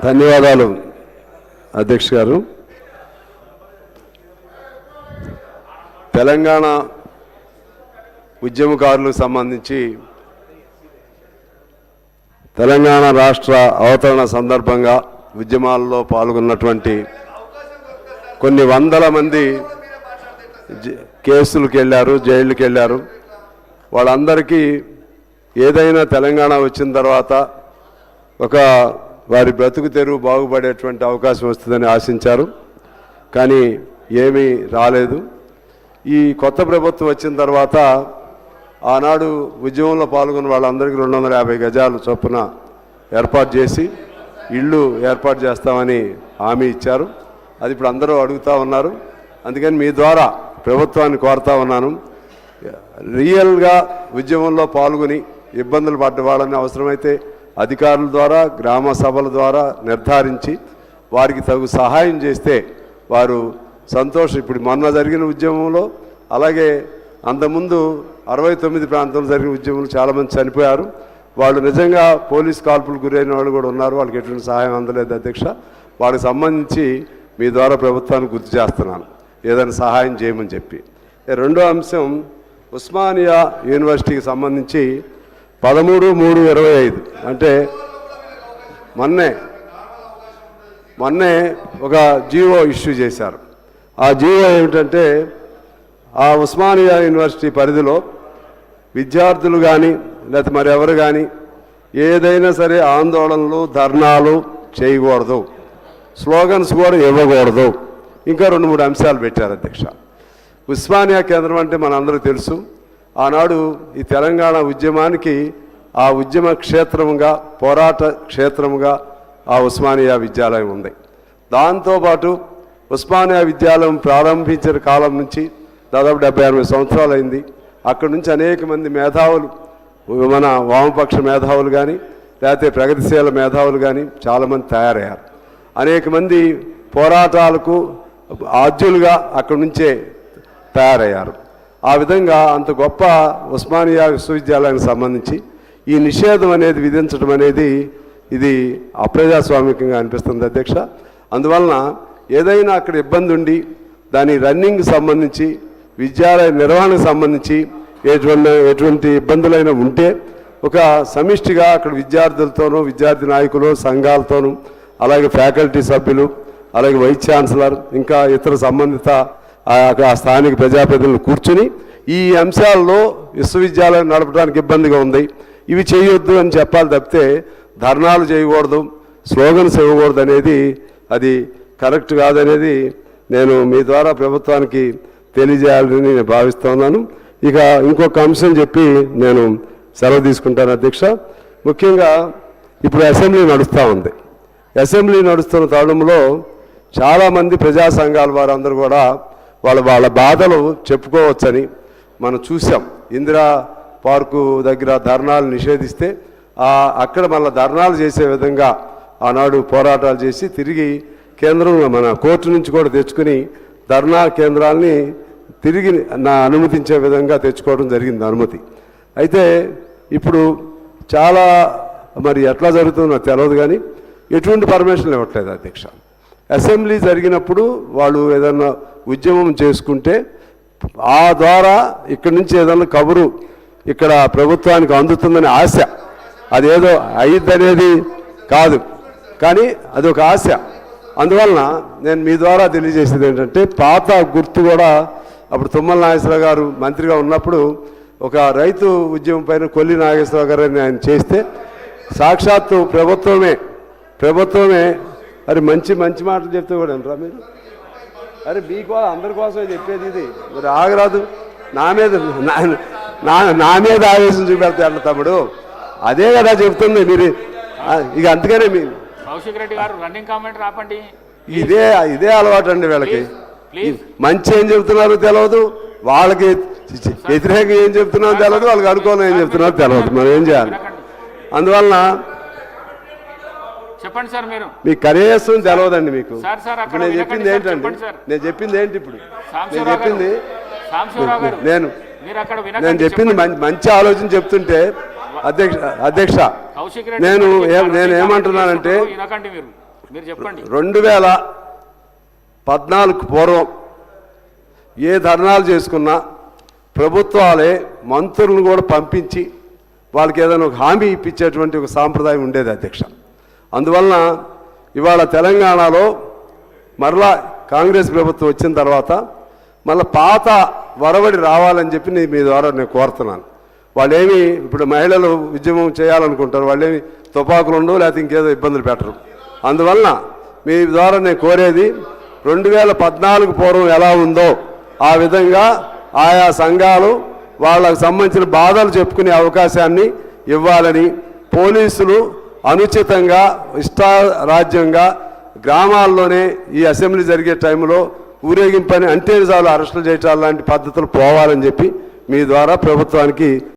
ధన్యవాదాలు అధ్యక్ష గారు. తెలంగాణ ఉద్యమకారులకు సంబంధించి తెలంగాణ రాష్ట్ర అవతరణ సందర్భంగా ఉద్యమాల్లో పాల్గొన్నటువంటి కొన్ని వందల మంది కేసులకు వెళ్ళారు, జైళ్ళకి వెళ్ళారు. వాళ్ళందరికీ ఏదైనా తెలంగాణ వచ్చిన తర్వాత ఒక వారి బ్రతుకు తెరువు బాగుపడేటువంటి అవకాశం వస్తుందని ఆశించారు. కానీ ఏమీ రాలేదు. ఈ కొత్త ప్రభుత్వం వచ్చిన తర్వాత ఆనాడు ఉద్యమంలో పాల్గొన్న వాళ్ళందరికీ 250 గజాలు చొప్పున ఏర్పాటు చేసి ఇళ్ళు ఏర్పాటు చేస్తామని హామీ ఇచ్చారు. అది ఇప్పుడు అందరూ అడుగుతూ ఉన్నారు. అందుకని మీ ద్వారా ప్రభుత్వాన్ని కోరుతా ఉన్నాను, రియల్గా ఉద్యమంలో పాల్గొని ఇబ్బందులు పడ్డ వాళ్ళని అవసరమైతే అధికారుల ద్వారా గ్రామ సభల ద్వారా నిర్ధారించి వారికి తగు సహాయం చేస్తే వారు సంతోషం. ఇప్పుడు మొన్న జరిగిన ఉద్యమంలో అలాగే అంతకుముందు 69 ప్రాంతంలో జరిగిన ఉద్యమంలో చాలామంది చనిపోయారు. వాళ్ళు నిజంగా పోలీస్ కాల్పులు గురైన వాళ్ళు కూడా ఉన్నారు. వాళ్ళకి ఎటువంటి సహాయం అందలేదు అధ్యక్ష. వాళ్ళకి సంబంధించి మీ ద్వారా ప్రభుత్వాన్ని గుర్తు చేస్తున్నాను, ఏదైనా సహాయం చేయమని చెప్పి. రెండో అంశం, ఉస్మానియా యూనివర్సిటీకి సంబంధించి 13/3/25 అంటే మొన్నే ఒక జీవో ఇష్యూ చేశారు. ఆ జీవో ఏమిటంటే ఆ ఉస్మానియా యూనివర్సిటీ పరిధిలో విద్యార్థులు కానీ లేకపోతే మరెవరు కానీ ఏదైనా సరే ఆందోళనలు ధర్నాలు చేయకూడదు, స్లోగన్స్ కూడా ఇవ్వకూడదు. ఇంకా 2-3 అంశాలు పెట్టారు అధ్యక్ష. ఉస్మానియా కేంద్రం అంటే మనందరికీ తెలుసు. ఆనాడు ఈ తెలంగాణ ఉద్యమానికి ఆ ఉద్యమ క్షేత్రముగా పోరాట క్షేత్రముగా ఆ ఉస్మానియా విద్యాలయం ఉంది. దాంతోపాటు ఉస్మానియా విద్యాలయం ప్రారంభించిన కాలం నుంచి దాదాపు 70-80 సంవత్సరాలు అయింది. అక్కడి నుంచి అనేక మంది మేధావులు, మన వామపక్ష మేధావులు కానీ లేకపోతే ప్రగతిశీల మేధావులు కానీ చాలామంది తయారయ్యారు. అనేక మంది పోరాటాలకు ఆద్యులుగా అక్కడి నుంచే తయారయ్యారు. ఆ విధంగా అంత గొప్ప ఉస్మానియా విశ్వవిద్యాలయానికి సంబంధించి ఈ నిషేధం అనేది విధించడం అనేది ఇది అప్రజాస్వామికంగా అనిపిస్తుంది అధ్యక్ష. అందువలన ఏదైనా అక్కడ ఇబ్బంది ఉండి దాని రన్నింగ్ సంబంధించి విద్యాలయ నిర్వహణకు సంబంధించి ఎటువంటి ఇబ్బందులైనా ఉంటే ఒక సమిష్టిగా అక్కడ విద్యార్థులతోనూ విద్యార్థి నాయకులు సంఘాలతోనూ అలాగే ఫ్యాకల్టీ సభ్యులు అలాగే వైస్ ఛాన్సలర్ ఇంకా ఇతర సంబంధిత ఆ స్థానిక ప్రజాప్రతినిధులు కూర్చుని ఈ అంశాల్లో విశ్వవిద్యాలయం నడపడానికి ఇబ్బందిగా ఉంది, ఇవి చేయొద్దు అని చెప్పాలి తప్పితే ధర్నాలు చేయకూడదు, స్లోగన్స్ ఇవ్వకూడదు అనేది అది కరెక్ట్ కాదనేది నేను మీ ద్వారా ప్రభుత్వానికి తెలియజేయాలని నేను భావిస్తున్నాను. ఇక ఇంకొక అంశం చెప్పి నేను సెలవు తీసుకుంటాను అధ్యక్ష. ముఖ్యంగా ఇప్పుడు అసెంబ్లీ నడుస్తూ ఉంది. అసెంబ్లీ నడుస్తున్న తరుణంలో చాలామంది ప్రజా సంఘాల వారందరూ కూడా వాళ్ళ బాధలు చెప్పుకోవచ్చని మనం చూసాం. ఇందిరా పార్కు దగ్గర ధర్నాలు నిషేధిస్తే అక్కడ మళ్ళీ ధర్నాలు చేసే విధంగా ఆనాడు పోరాటాలు చేసి తిరిగి కేంద్రం మన కోర్టు నుంచి కూడా తెచ్చుకుని ధర్నా కేంద్రాలని తిరిగి అనుమతించే విధంగా తెచ్చుకోవడం జరిగింది అనుమతి. అయితే ఇప్పుడు చాలా మరి ఎట్లా జరుగుతుందో తెలియదు కానీ ఎటువంటి పర్మిషన్లు ఇవ్వట్లేదు అధ్యక్ష. అసెంబ్లీ జరిగినప్పుడు వాళ్ళు ఏదన్నా ఉద్యమం చేసుకుంటే ఆ ద్వారా ఇక్కడి నుంచి ఏదన్నా కబురు ఇక్కడ ప్రభుత్వానికి అందుతుందని ఆశ, అదేదో అయ్యిద్దనేది కాదు కానీ అది ఒక ఆశ. అందువలన నేను మీ ద్వారా తెలియజేసేది ఏంటంటే పాత గుర్తు కూడా అప్పుడు తుమ్మల నాగేశ్వరరావు గారు మంత్రిగా ఉన్నప్పుడు ఒక రైతు ఉద్యమం పైన కొల్లి నాగేశ్వరరావు గారు ఆయన చేస్తే సాక్షాత్తు ప్రభుత్వమే అరే మంచి మాటలు చెప్తే కూడా అంటారా మీరు? అరే మీకోసం అందరి కోసమే చెప్పేది ఇది, మరి ఆగరాదు. నా మీద ఆవేశం చూపెడితే అట్లా తమ్ముడు, అదే కదా చెప్తుంది మీరు. ఇక అందుకనే మీ ఇదే అలవాటు అండి వీళ్ళకి. మంచి ఏం చెప్తున్నారో తెలియదు, వాళ్ళకి వ్యతిరేకంగా ఏం చెప్తున్నారో తెలియదు, వాళ్ళకి అనుకూలంగా ఏం చెప్తున్నారో తెలియదు. మనం ఏం చేయాలి? అందువలన చెప్పండి సార్, మీరు మీకు కనీసం తెలియదండి మీకు. నేను చెప్పింది ఏంటండి, నేను చెప్పింది ఏంటి ఇప్పుడు నేను చెప్పింది మంచి ఆలోచన చెప్తుంటే అధ్యక్ష నేను ఏమంటున్నానంటే 2014 పూర్వం ఏ ధర్నాలు చేసుకున్నా ప్రభుత్వాలే మంత్రులను కూడా పంపించి వాళ్ళకి ఏదైనా ఒక హామీ ఇప్పించేటువంటి ఒక సాంప్రదాయం ఉండేది అధ్యక్ష. అందువలన ఇవాళ తెలంగాణలో మరలా కాంగ్రెస్ ప్రభుత్వం వచ్చిన తర్వాత మళ్ళీ పాత వరవడి రావాలని చెప్పి మీ ద్వారా నేను కోరుతున్నాను. వాళ్ళేమి ఇప్పుడు మహిళలు ఉద్యమం చేయాలనుకుంటారు, వాళ్ళేమి తుపాకులు ఉండవు, లేకపోతే ఇంకేదో ఇబ్బందులు పెట్టరు. అందువలన మీ ద్వారా నేను కోరేది 2014 పూర్వం ఎలా ఉందో ఆ విధంగా ఆయా సంఘాలు వాళ్ళకు సంబంధించిన బాధలు చెప్పుకునే అవకాశాన్ని ఇవ్వాలని, పోలీసులు అనుచితంగా ఇష్టారాజ్యంగా గ్రామాల్లోనే ఈ అసెంబ్లీ జరిగే టైంలో ఊరేగింపని అంటే చాలు అరెస్టులు చేయటాలు లాంటి పద్ధతులు పోవాలని చెప్పి మీ ద్వారా ప్రభుత్వానికి